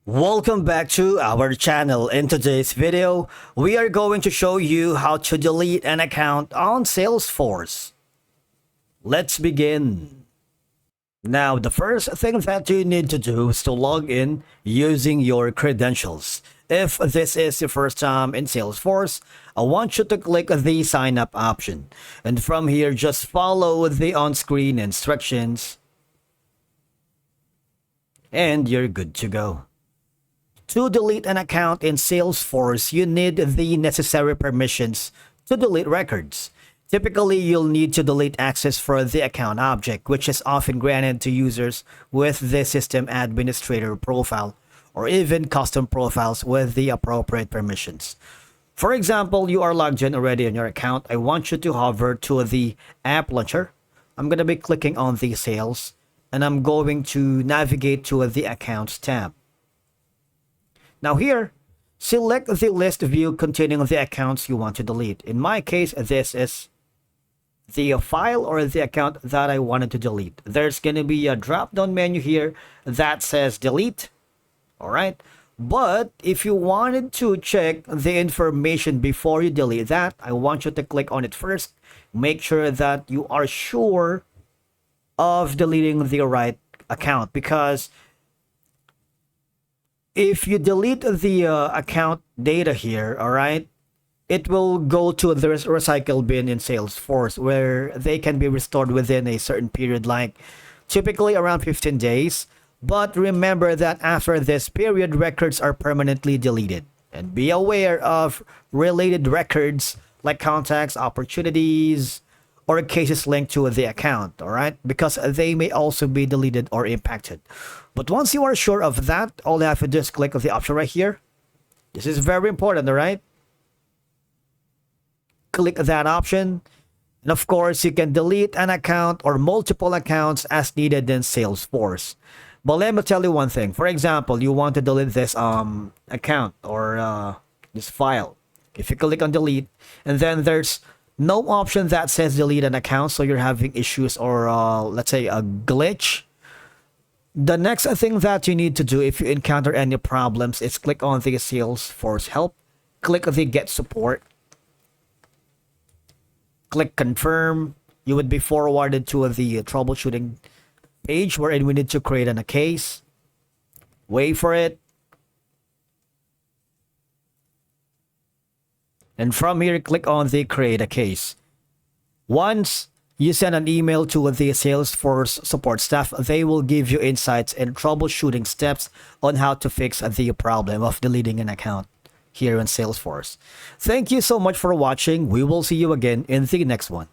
Welcome back to our channel. In today's video, we are going to show you how to delete an account on Salesforce. Let's begin. Now, the first thing that you need to do is to log in using your credentials. If this is your first time in Salesforce, I want you to click the sign up option. And from here, just follow the on-screen instructions. And you're good to go. To delete an account in Salesforce, you need the necessary permissions to delete records. Typically, you'll need to delete access for the account object, which is often granted to users with the system administrator profile or even custom profiles with the appropriate permissions. For example, you are logged in already on your account. I want you to hover to the app launcher. I'm going to be clicking on the sales and I'm going to navigate to the accounts tab. Now here, select the list view containing the accounts you want to delete. In my case, this is the file or the account that I wanted to delete. There's going to be a drop-down menu here that says delete. All right. But if you wanted to check the information before you delete that, I want you to click on it first. Make sure that you are sure of deleting the right account, because if you delete the account data here, all right, it will go to the recycle bin in Salesforce where they can be restored within a certain period, like typically around 15 days. But remember that after this period, records are permanently deleted. And be aware of related records like contacts, opportunities, or cases linked to the account, all right? Because they may also be deleted or impacted. But once you are sure of that, all you have to do is click on the option right here. This is very important, all right? Click that option. And of course, you can delete an account or multiple accounts as needed in Salesforce. But let me tell you one thing. For example, you want to delete this account or this file. If you click on delete, and then there's no option that says delete an account, so you're having issues or let's say a glitch. The next thing that you need to do if you encounter any problems is click on the Salesforce help, click the get support, click confirm. You would be forwarded to the troubleshooting page wherein we need to create a case. Wait for it. And from here, click on the create a case. Once you send an email to the Salesforce support staff, they will give you insights and troubleshooting steps on how to fix the problem of deleting an account here in Salesforce. Thank you so much for watching. We will see you again in the next one.